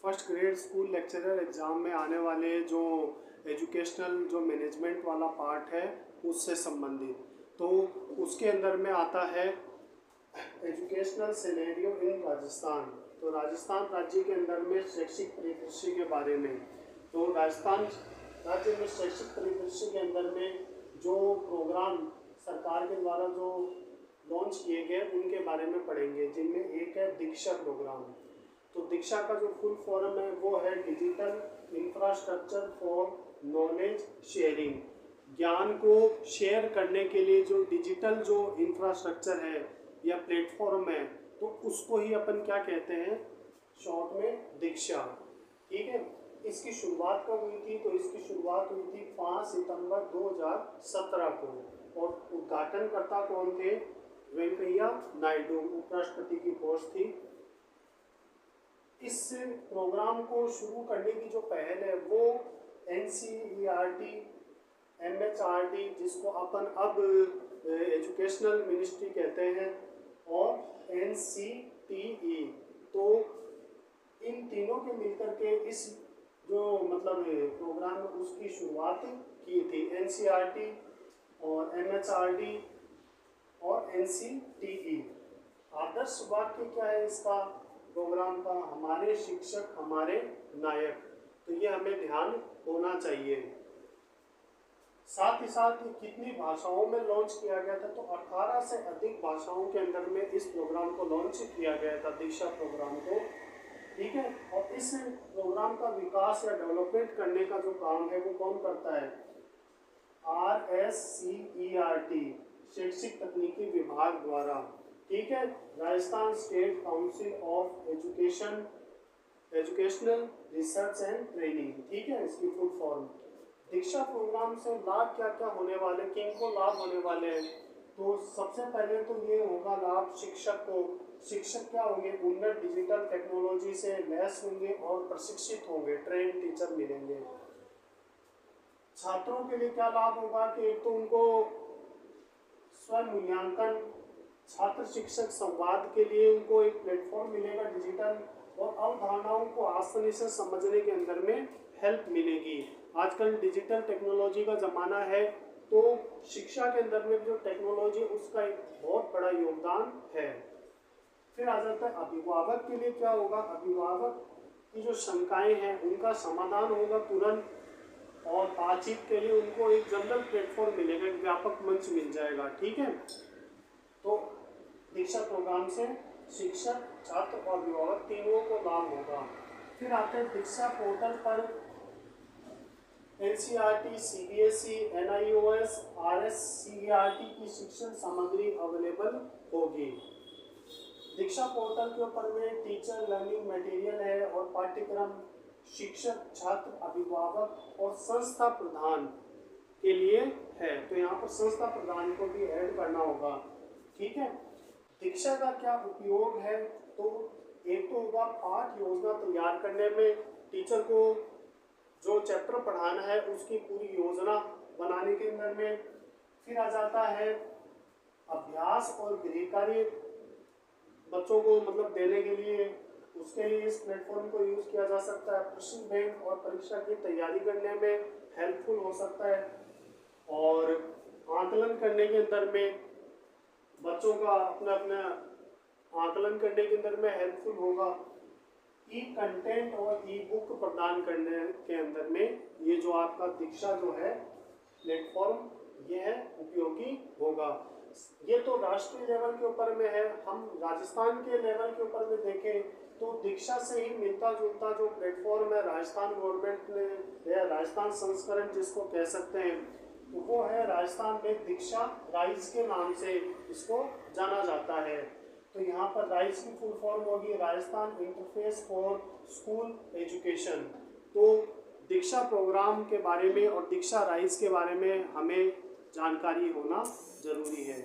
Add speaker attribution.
Speaker 1: First grade school lecturer exam में आने वाले जो एजुकेशनल जो मैनेजमेंट वाला पार्ट है उससे संबंधित, तो उसके अंदर में आता है एजुकेशनल सिनेरियो इन राजस्थान। तो राजस्थान राज्य के अंदर में शैक्षिक परिदृश्य के बारे में, तो राजस्थान राज्य में शैक्षिक परिदृश्य के अंदर में जो प्रोग्राम सरकार के द्वारा जो लॉन्च किए गए उनके बारे में पढ़ेंगे, जिनमें एक है दीक्षा प्रोग्राम। तो दीक्षा का जो फुल फॉर्म है वो है digital infrastructure for knowledge sharing. ज्ञान को शेयर करने के लिए जो डिजिटल जो इंफ्रास्ट्रक्चर है या प्लेटफॉर्म है, तो उसको ही अपन क्या कहते हैं, शॉर्ट में दीक्षा। ठीक है, इसकी शुरुआत कब हुई थी? तो इसकी शुरुआत हुई थी 5 सितंबर 2017 को, और उद्घाटनकर्ता कौन थे? वेंकैया नायडू, उपराष्ट्रपति की पोस्ट थी। इस प्रोग्राम को शुरू करने की जो पहल है वो NCERT, MHRD जिसको अपन अब एजुकेशनल मिनिस्ट्री कहते हैं, और NCTE, तो इन तीनों के मिलकर के इस जो मतलब प्रोग्राम उसकी शुरुआत की थी। NCERT और MHRD और NCTE। आदर्श वाक्य क्या है इसका प्रोग्राम का? हमारे शिक्षक हमारे नायक। तो ये हमें ध्यान होना चाहिए। साथ ही साथ कितनी भाषाओं में लॉन्च किया गया था? तो 18 से अधिक भाषाओं के अंदर में इस प्रोग्राम को लॉन्च किया गया था, दीक्षा प्रोग्राम को। ठीक है, और इस प्रोग्राम का विकास या डेवलपमेंट करने का जो काम है वो कौन करता है? RSCERT, शैक्षिक तकनीकी विभाग द्वारा। ठीक है, Rajasthan state council of educational research and training. ठीक है, इसकी फुल फॉर्म। दीक्षा प्रोग्राम से लाभ क्या क्या होने वाले, किन को लाभ होने वाले हैं? तो सबसे पहले तो ये होगा लाभ शिक्षक को। शिक्षक क्या होंगे? उन्नत डिजिटल टेक्नोलॉजी से लैस होंगे और प्रशिक्षित होंगे, ट्रेन टीचर मिलेंगे। छात्रों के लिए क्या लाभ होगा कि एक तो उनको स्वयं मूल्यांकन, छात्र शिक्षक संवाद के लिए उनको एक प्लेटफॉर्म मिलेगा डिजिटल, और अवधारणाओं को आसानी से समझने के अंदर में हेल्प मिलेगी। आजकल डिजिटल टेक्नोलॉजी का ज़माना है, तो शिक्षा के अंदर में जो टेक्नोलॉजी उसका एक बहुत बड़ा योगदान है। फिर आ जाता है अभिभावक के लिए क्या होगा? अभिभावक की जो शंकाएं हैं उनका समाधान होगा तुरंत, और बातचीत के लिए उनको एक जनरल प्लेटफॉर्म मिलेगा, एक व्यापक मंच मिल जाएगा। ठीक है, तो दीक्षा प्रोग्राम से शिक्षक, छात्र और अभिभावक तीनों को लाभ होगा। फिर आते हैं दीक्षा पोर्टल पर NCERT, CBSE, NIOS, RSCERT की शिक्षण सामग्री अवेलेबल होगी। दीक्षा पोर्टल के ऊपर में टीचर लर्निंग मटेरियल है, और पाठ्यक्रम शिक्षक, छात्र, अभिभावक और संस्था प्रधान के लिए है। तो यहाँ पर संस्था प्रधान को भी ऐड करना होगा। ठीक है, दीक्षा का क्या उपयोग है? तो एक तो होगा पाठ योजना तैयार करने में, टीचर को जो चैप्टर पढ़ाना है उसकी पूरी योजना बनाने के अंदर में। फिर आ जाता है अभ्यास और गृह कार्य बच्चों को मतलब देने के लिए, उसके लिए इस प्लेटफॉर्म को यूज़ किया जा सकता है। प्रश्न बैंक और परीक्षा की तैयारी करने में हेल्पफुल हो सकता है, और आकलन करने के अंदर में बच्चों का अपना अपना आकलन करने के अंदर में हेल्पफुल होगा। ई कंटेंट और ई बुक प्रदान करने के अंदर में ये जो आपका दीक्षा जो है प्लेटफॉर्म, ये है उपयोगी होगा। ये तो राष्ट्रीय लेवल के ऊपर में है। हम राजस्थान के लेवल के ऊपर में देखें तो दीक्षा से ही मिलता जुलता जो प्लेटफॉर्म है राजस्थान गवर्नमेंट ने, या राजस्थान संस्करण जिसको कह सकते हैं, तो वो है राजस्थान में दीक्षा राइज के नाम से इसको जाना जाता है। तो यहाँ पर राइज की फुल फॉर्म होगी Rajasthan interface for school education. तो दीक्षा प्रोग्राम के बारे में और दीक्षा राइज के बारे में हमें जानकारी होना जरूरी है।